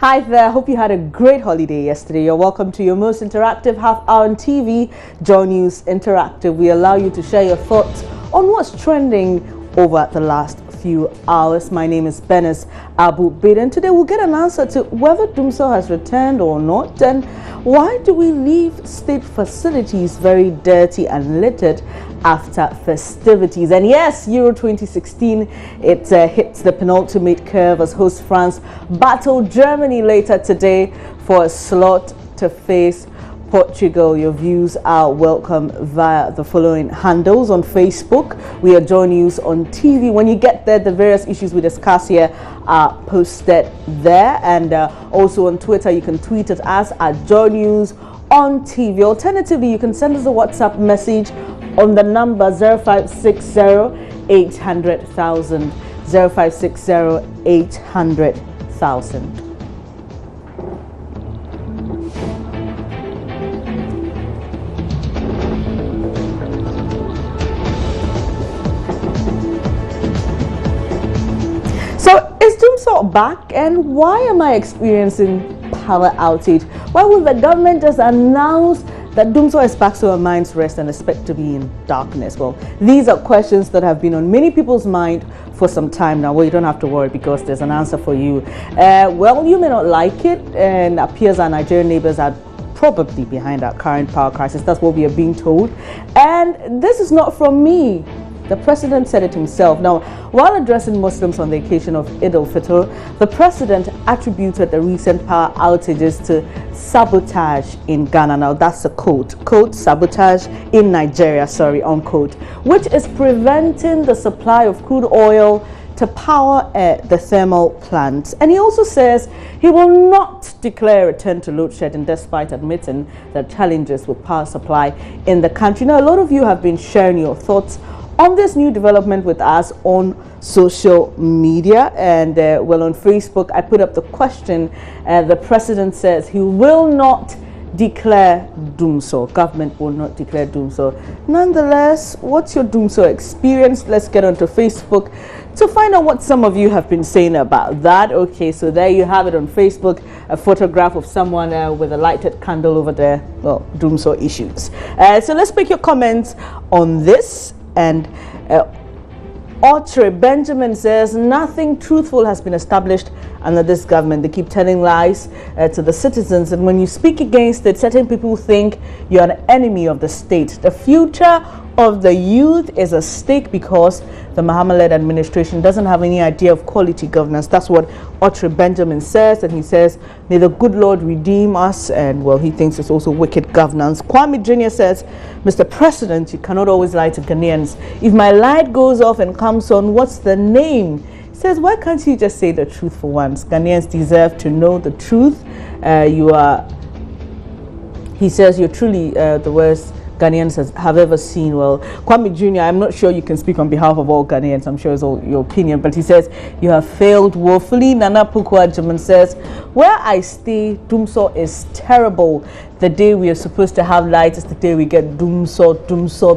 Hi there, hope you had a great holiday yesterday. You're welcome to your most interactive half hour on TV, Joy News Interactive. We allow you to share your thoughts on what's trending over the last few hours. My name is Benes Abu Bid, and today we'll get an answer to whether Dumso has returned or not, and why do we leave state facilities very dirty and littered after festivities. And yes, Euro 2016, it hits the penultimate curve as host France battle Germany later today for a slot to face Portugal. Your views are welcome via the following handles. On Facebook, we are Joy News on TV. When you get there, the various issues we discuss here are posted there, and also on Twitter, you can tweet at us at Joy News on TV. Alternatively, you can send us a WhatsApp message on the number 0560 800,000 0560 800,000. So is Dumso back, and why am I experiencing power outage? Why will the government just announce that Dumso is back so our minds rest and expect to be in darkness? Well, these are questions that have been on many people's mind for some time now. Well, you don't have to worry because there's an answer for you. Well, you may not like it, and appears our Nigerian neighbors are probably behind our current power crisis. That's what we are being told. And this is not from me. The president said it himself. Now, while addressing Muslims on the occasion of Eid al-Fitr, the president attributed the recent power outages to sabotage in Ghana. Now, that's a quote, sabotage in Nigeria, unquote, which is preventing the supply of crude oil to power the thermal plants. And he also says he will not declare a return to load shedding despite admitting the challenges with power supply in the country. Now, a lot of you have been sharing your thoughts on this new development with us on social media, and well, on Facebook I put up the question. The president says he will not declare Dumso. Government will not declare Dumso. Nonetheless, what's your Dumso experience? Let's get onto Facebook to find out what some of you have been saying about that. Okay, so there you have it on Facebook, a photograph of someone with a lighted candle over there. Well, Dumso issues. So let's pick your comments on this. And Audrey Benjamin says nothing truthful has been established under this government. They keep telling lies to the citizens, and when you speak against it, certain people think you're an enemy of the state. The future of the youth is at stake because the Mahama-led administration doesn't have any idea of quality governance. That's what Audrey Benjamin says, and he says, may the good Lord redeem us, and well, he thinks it's also wicked governance. Kwame Jr. says, Mr. President, you cannot always lie to Ghanaians. If my light goes off and comes on, what's the name? He says, why can't you just say the truth for once? Ghanaians deserve to know the truth. He says, you're truly the worst Ghanaians have ever seen. Well, Kwame Jr., I'm not sure you can speak on behalf of all Ghanaians. I'm sure it's all your opinion, but he says you have failed woefully. Nana Pukwa Jaman says, where I stay, Dumso is terrible. The day we are supposed to have light is the day we get Dumso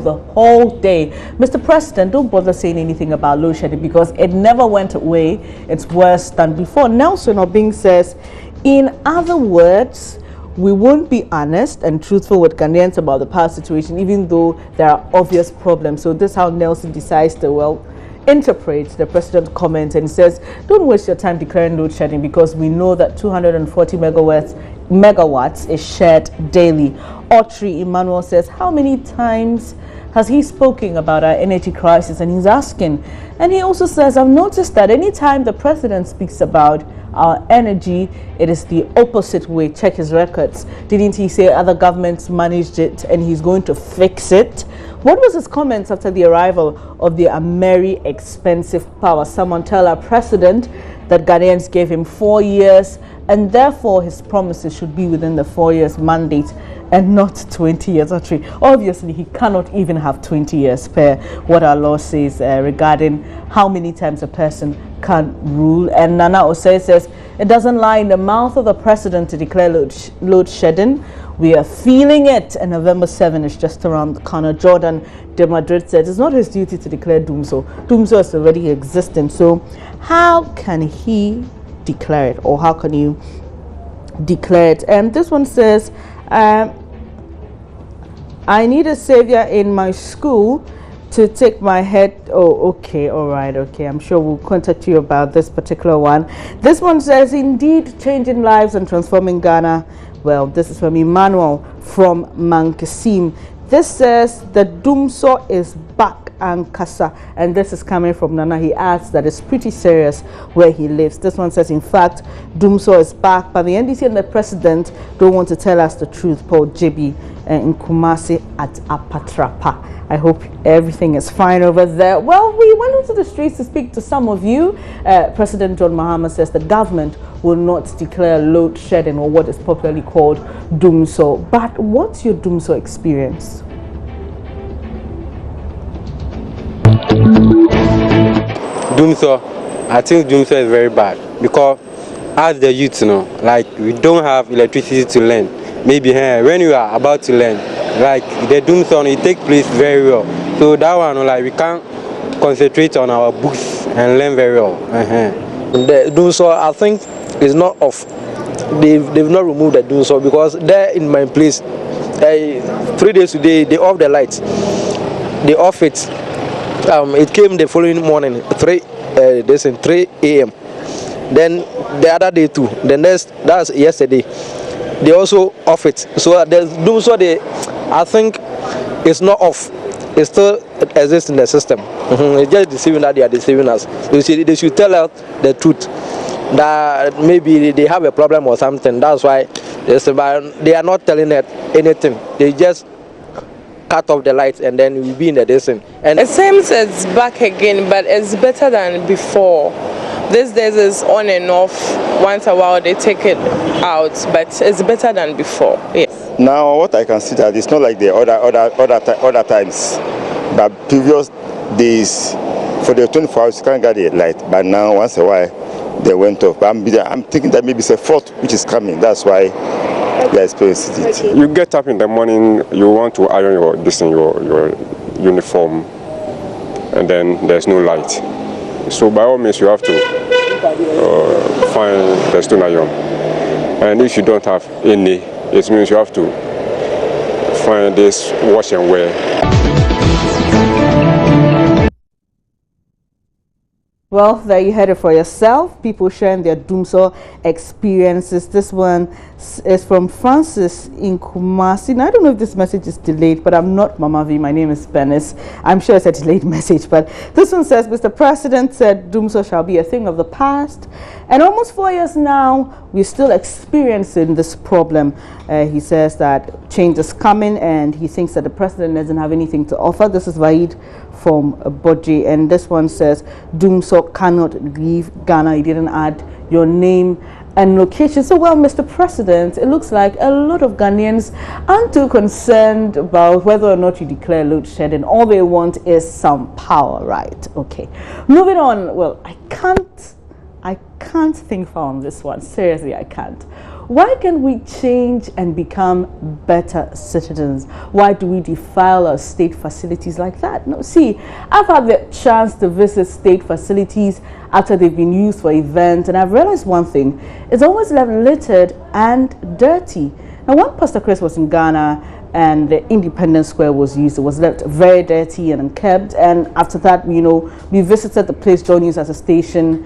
the whole day. Mr. President, don't bother saying anything about load shedding because it never went away. It's worse than before. Nelson Obing says, in other words, we won't be honest and truthful with Ghanaians about the power situation, even though there are obvious problems. So this is how Nelson decides to, well, interpret the president's comments, and he says, don't waste your time declaring load shedding because we know that 240 megawatts is shared daily. Autry Emmanuel says, how many times has he spoken about our energy crisis? And he's asking, and he also says, I've noticed that anytime the president speaks about our energy, it is the opposite way. Check his records. Didn't he say other governments managed it and he's going to fix it? What was his comments after the arrival of the very expensive power? Someone tell our president that Ghanaians gave him 4 years, and therefore his promises should be within the 4 years mandate and not 20 years. Actually, obviously he cannot even have 20 years per what our law says regarding how many times a person can rule. And Nana Osei says it doesn't lie in the mouth of the president to declare load shedding. We are feeling it, and November 7 is just around the corner. Jordan de Madrid said it's not his duty to declare Dumso. Dumso is already existing, so how can he declare it, or how can you declared. And this one says, I need a savior in my school to take my head. Oh, okay, all right, okay. I'm sure we'll contact you about this particular one. This one says, indeed, changing lives and transforming Ghana. Well, this is from Emmanuel from Mankasim. This says, the Dumso is back and Kasa, and this is coming from Nana. He adds that it's pretty serious where he lives. This one says, in fact, Dumso is back, but the NDC and the president don't want to tell us the truth. Paul JB in Kumasi at Apatrapa. I hope everything is fine over there. Well, we went into the streets to speak to some of you. President John Mahama says the government will not declare load shedding, or what is popularly called Dumso. But what's your Dumso experience? Dumso, I think Dumso is very bad because as the youth, like we don't have electricity to learn. Maybe when you are about to learn, like the Dumso, it takes place very well. So that one, like we can't concentrate on our books and learn very well. The Dumso, I think, is not off. They've not removed the Dumso because there in my place, 3 days today they off the lights. They off it. It came the following morning, 3 a.m. Then the other day too. That's yesterday. They also off it. So the Dumso, I think, it's not off. It still exists in the system. It's just deceiving that they are deceiving us. You see, they should tell us the truth. That maybe they have a problem or something. That's why they are not telling us anything. They just cut off the lights and then we'll be in the distance. And it seems it's back again, but it's better than before. These days is on and off. Once a while they take it out, but it's better than before. Yes. Now what I can see that it's not like the other times, but previous days for the 24 hours you can't get the light. But now once a while they went off. But I'm thinking that maybe it's a fault which is coming. That's why. Yes, okay. You get up in the morning, you want to iron your uniform, and then there's no light. So by all means, you have to find the stone iron. And if you don't have any, it means you have to find this wash and wear. Well, there you heard it for yourself. People sharing their Dumso experiences. This one is from Francis in Kumasi. Now, I don't know if this message is delayed, but I'm not Mama V. My name is Benis. I'm sure it's a delayed message, but this one says, Mr. President said Dumso shall be a thing of the past. And almost 4 years now, we're still experiencing this problem. He says that change is coming, and he thinks that the president doesn't have anything to offer. This is Vaid from Boji, and this one says Dumso cannot leave Ghana. He didn't add your name and location. So, well, Mr. President, it looks like a lot of Ghanaians aren't too concerned about whether or not you declare load shedding. All they want is some power, right? Okay, moving on. Well, I can't think far on this one. Seriously, I can't. Why can we change and become better citizens? Why do we defile our state facilities like that? No, see, I've had the chance to visit state facilities after they've been used for events, and I've realized one thing: it's always left littered and dirty. Now, when Pastor Chris was in Ghana and the Independence Square was used, it was left very dirty and unkept. And after that, we visited the place John used as a station,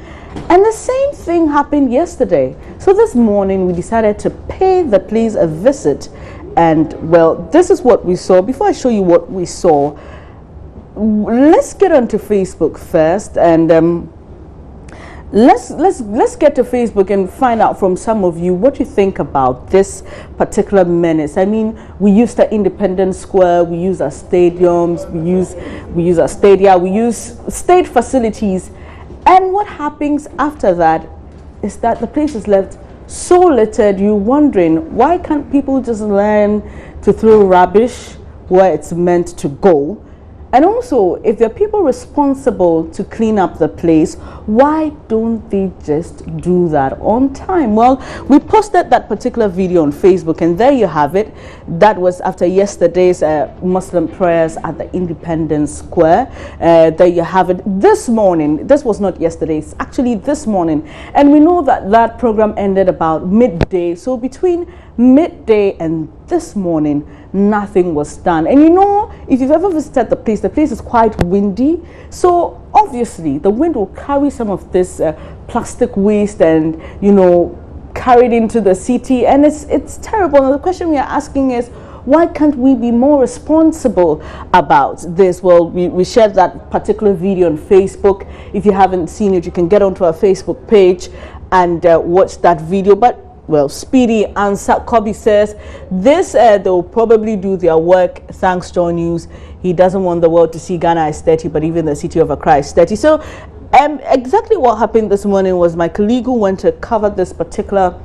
and the same thing happened yesterday. So this morning we decided to pay the place a visit, and well, this is what we saw. Before I show you what we saw, let's get onto Facebook first, and let's get to Facebook and find out from some of you what you think about this particular menace. I mean, we use the Independence Square, we use our stadiums, we use our stadia, we use state facilities, and what happens after that is that the place is left so littered. You're wondering, why can't people just learn to throw rubbish where it's meant to go? And also, if there are people responsible to clean up the place, why don't they just do that on time? Well, we posted that particular video on Facebook, and there you have it. That was after yesterday's Muslim prayers at the Independence Square. There you have it. This morning, this was not yesterday, it's actually this morning. And we know that that program ended about midday. So between midday and this morning, nothing was done. And you know, if you've ever visited the place is quite windy, so obviously the wind will carry some of this plastic waste and, you know, carry it into the city, and it's terrible. And the question we are asking is, why can't we be more responsible about this? Well, we shared that particular video on Facebook. If you haven't seen it, you can get onto our Facebook page and watch that video. But well, Speedy answer. Kobe says this they'll probably do their work. Thanks, John News. He doesn't want the world to see Ghana is 30, but even the city of Accra is 30. So exactly what happened this morning was my colleague who went to cover this particular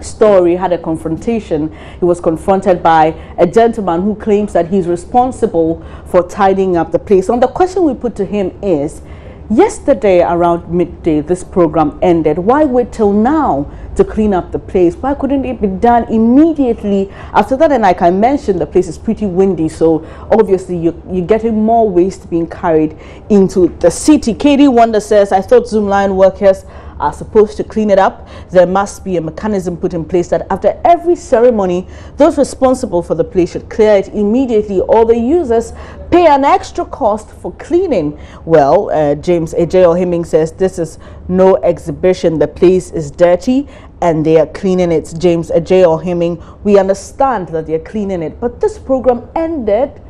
story had a confrontation. He was confronted by a gentleman who claims that he's responsible for tidying up the place. And the question we put to him is, yesterday around midday this program ended, why wait till now to clean up the place? Why couldn't it be done immediately after that? And like I mentioned, the place is pretty windy, so obviously you're getting more waste being carried into the city. Katie Wonder says, I thought Zoom line workers are supposed to clean it up. There must be a mechanism put in place that after every ceremony, those responsible for the place should clear it immediately, or the users pay an extra cost for cleaning. Well, James A.J. Ohiming says this is no exhibition. The place is dirty and they are cleaning it. James A.J. Ohiming, we understand that they are cleaning it, but this program ended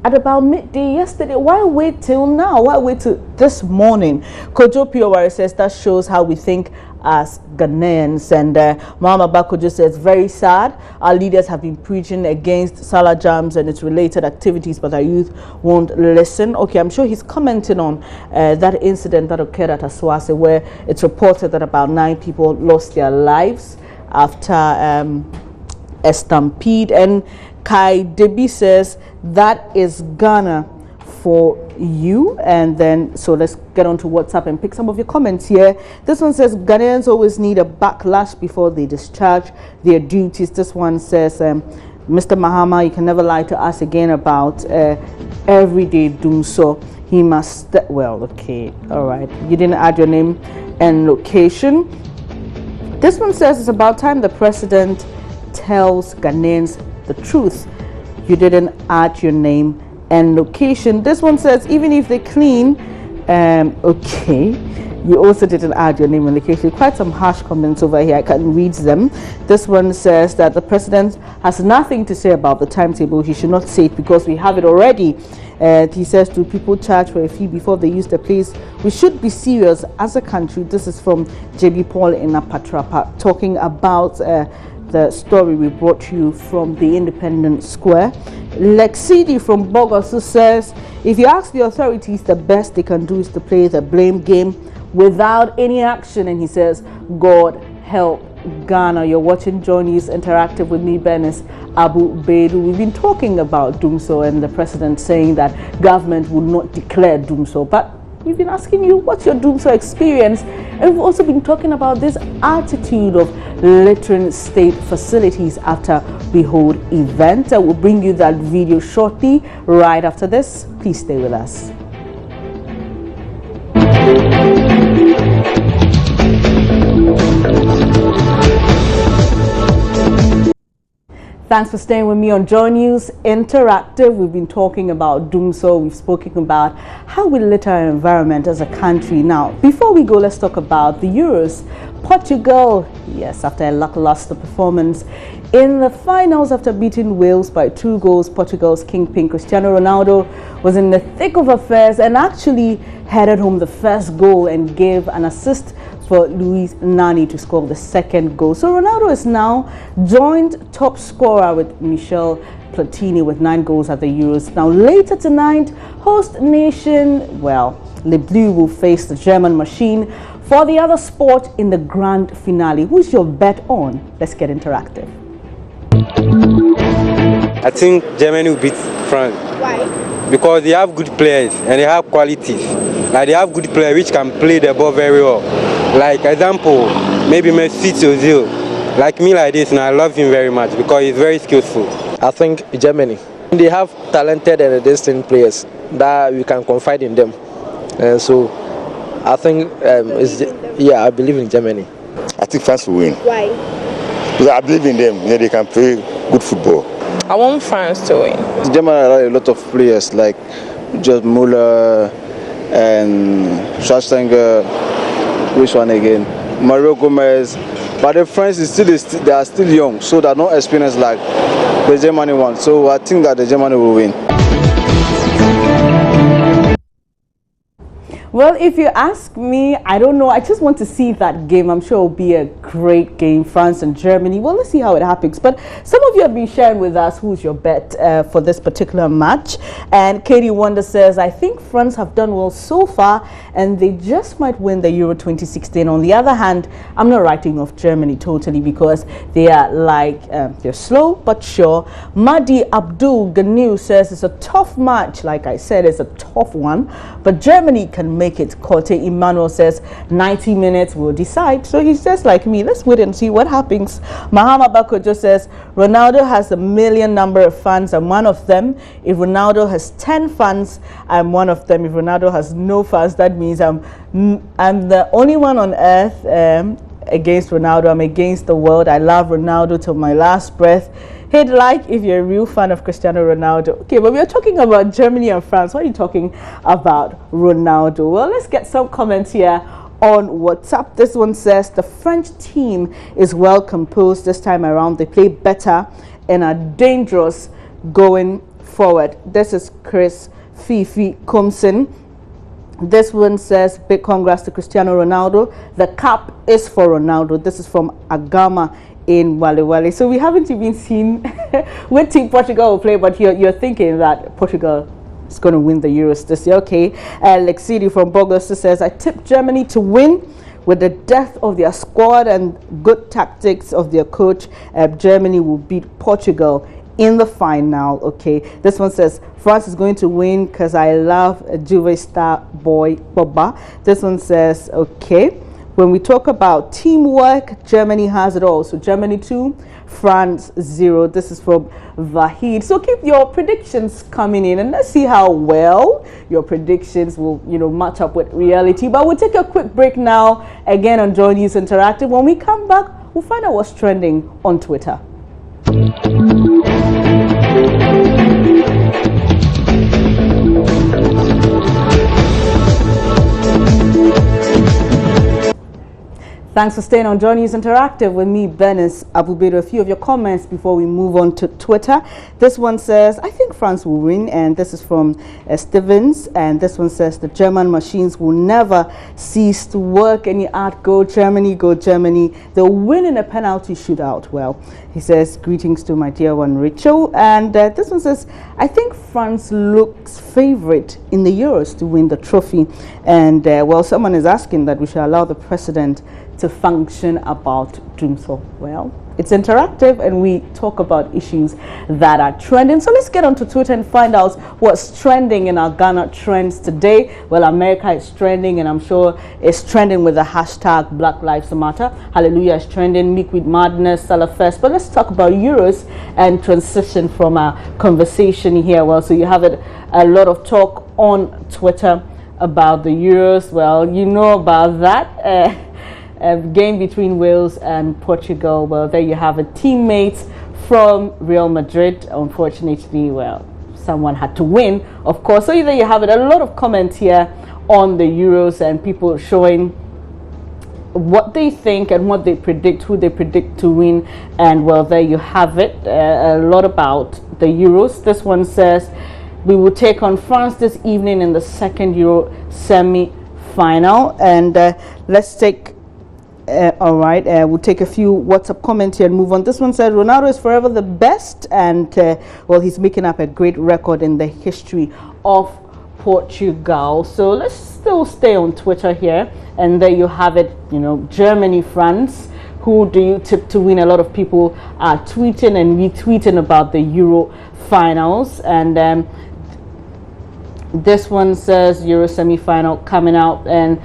at about midday yesterday. Why wait till now? Why wait till this morning? Kojo Piowari says that shows how we think as Ghanaians. And Mama Bakojo says, very sad. Our leaders have been preaching against Salah jams and its related activities, but our youth won't listen. Okay, I'm sure he's commenting on that incident that occurred at Aswase, where it's reported that about 9 people lost their lives after a stampede. And Kai Debi says that is Ghana for you. And then so let's get on to WhatsApp and pick some of your comments here. This one says Ghanaians always need a backlash before they discharge their duties. This one says Mr. Mahama, you can never lie to us again about everyday doom, so he must well, okay, all right, you didn't add your name and location. This one says it's about time the president tells Ghanaians the truth. You didn't add your name and location. This one says even if they clean, okay, you also didn't add your name and location. Quite some harsh comments over here. I can't read them. This one says that the president has nothing to say about the timetable. He should not say it because we have it already. He says, do people charge for a fee before they use the place? We should be serious as a country. This is from JB Paul in Apatrapa, talking about the story we brought you from the Independence Square. Lexidi from Bogos who says, if you ask the authorities, the best they can do is to play the blame game without any action. And he says, God help Ghana. You're watching John News Interactive with me, Benis Abu Bedu. We've been talking about Doomso and the president saying that government will not declare Doomso, but we've been asking you, what's your Doomso experience? And we've also been talking about this attitude of littering state facilities after we hold events. I will bring you that video shortly, right after this. Please stay with us. Thanks for staying with me on Joy News Interactive. We've been talking about Doomso. We've spoken about how we litter our environment as a country. Now, before we go, let's talk about the Euros. Portugal, yes, after a lackluster performance in the finals after beating Wales by 2 goals, Portugal's kingpin Cristiano Ronaldo was in the thick of affairs and actually headed home the first goal and gave an assist for Luis Nani to score the second goal. So Ronaldo is now joint top scorer with Michel Platini with 9 goals at the Euros. Now later tonight, host nation, well, Le Bleu will face the German machine for the other sport in the grand finale. Who's your bet on? Let's get interactive. I think Germany will beat France. Why? because they have good players and they have qualities. Like they have good players which can play the ball very well. Like example, maybe Mesut Ozil. Like me like this, and I love him very much because he's very skillful. I think Germany. They have talented and distinct players that we can confide in them. And so I think, I believe in Germany. I think France will win. Why? Because I believe in them. They can play good football. I want France to win. Germany have a lot of players like just Müller and Schwarzenegger. Which one again? Mario Gomez. But the French they are still young, so they're not experienced like the Germany one. So I think that the Germany will win. Well, if you ask me, I don't know. I just want to see that game. I'm sure it'll be a great game, France and Germany. Well, let's see how it happens. But some of you have been sharing with us who's your bet for this particular match. And Katie Wonder says, I think France have done well so far and they just might win the Euro 2016. On the other hand, I'm not writing off Germany totally because they are like, they're slow but sure. Mahdi Abdul Ganu says it's a tough match. Like I said, it's a tough one. But Germany can make it. Kote Emmanuel says 90 minutes will decide. So he's just like me. Let's wait and see what happens. Mahama Bakojo says Ronaldo has a million number of fans. I'm one of them. If Ronaldo has 10 fans, I'm one of them. If Ronaldo has no fans, that means I'm the only one on earth against Ronaldo. I'm against the world. I love Ronaldo till my last breath. Hit like if you're a real fan of Cristiano Ronaldo. Okay, but we're talking about Germany and France. Why are you talking about Ronaldo? Well, let's get some comments here on WhatsApp. This one says the French team is well composed this time around. They play better and are dangerous going forward. This is Chris Fifi Kumsin. This one says big congrats to Cristiano Ronaldo. The cap is for Ronaldo. This is from Agama in Wale Wale. So we haven't even seen what team Portugal will play, but you're thinking that Portugal is going to win the Euros this year. Okay. Lexidi from Bogos says, I tip Germany to win. With the depth of their squad and good tactics of their coach, Germany will beat Portugal in the final. Okay, this one says France is going to win because I love a Juve star boy Boba. This one says, okay, when we talk about teamwork, Germany has it all. So Germany 2, France 0. This is from Vahid. So keep your predictions coming in and let's see how well your predictions will, match up with reality. But we'll take a quick break now, again on Joy News Interactive. When we come back, we'll find out what's trending on Twitter. Thanks for staying on Joy News Interactive with me, Benis Abubedo. A few of your comments before we move on to Twitter. This one says, I think France will win, and this is from Stevens. And this one says, the German machines will never cease to work. And you add, go Germany, go Germany. They'll win in a penalty shootout. Well, he says, greetings to my dear one, Rachel. And this one says, I think France looks favorite in the Euros to win the trophy. And, well, someone is asking that we should allow the president to function about doing so. Well, it's interactive and we talk about issues that are trending. So let's get onto Twitter and find out what's trending in our Ghana trends today. Well, America is trending and I'm sure it's trending with the hashtag Black Lives Matter. Hallelujah is trending, Meek with Madness, Salafest. But let's talk about Euros and transition from our conversation here. Well, so you have a lot of talk on Twitter about the Euros. Well, you know about that. Game between Wales and Portugal. Well, there you have it. Teammates from Real Madrid. Unfortunately, well, someone had to win, of course. So there you have it. A lot of comments here on the Euros and people showing what they think and what they predict, who they predict to win. And well, there you have it. A lot about the Euros. This one says, we will take on France this evening in the second Euro semi-final. And let's take all right, we'll take a few WhatsApp comments here and move on. This one said Ronaldo is forever the best, and well, he's making up a great record in the history of Portugal. So let's still stay on Twitter here, and there you have it. Germany, France. Who do you tip to win? A lot of people are tweeting and retweeting about the Euro finals, and This one says Euro semi-final coming out and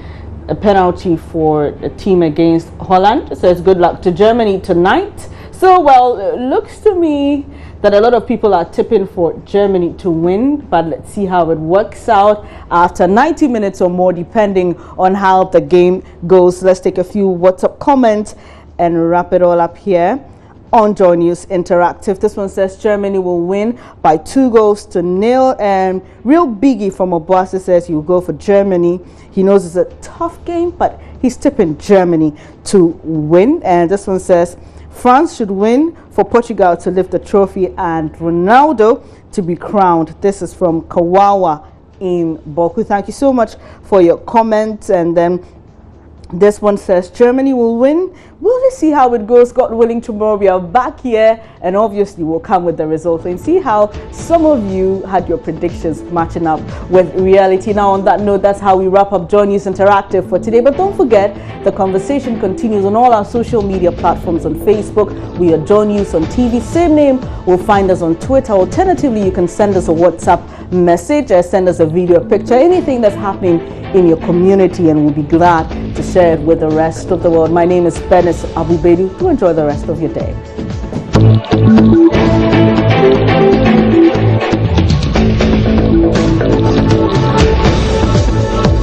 a penalty for the team against Holland. So it's good luck to Germany tonight. So, well, it looks to me that a lot of people are tipping for Germany to win, but let's see how it works out after 90 minutes or more, depending on how the game goes. Let's take a few WhatsApp comments and wrap it all up here on Joy News Interactive. This one says Germany will win by 2-0. And Real Biggie from Obuasi says he'll go for Germany. He knows it's a tough game, but he's tipping Germany to win. And this one says France should win for Portugal to lift the trophy and Ronaldo to be crowned. This is from Kawawa in Boku. Thank you so much for your comments. And then this one says Germany will win. We'll see how it goes. God willing, tomorrow we are back here and obviously we'll come with the results and see how some of you had your predictions matching up with reality. Now, on that note, that's how we wrap up Joy News Interactive for today. But don't forget, the conversation continues on all our social media platforms. On Facebook, we are Joy News on TV. Same name, we'll find us on Twitter. Alternatively, you can send us a WhatsApp message or send us a video, a picture, anything that's happening in your community, and we'll be glad to share it with the rest of the world. My name is Benis Abubedu. Do enjoy the rest of your day.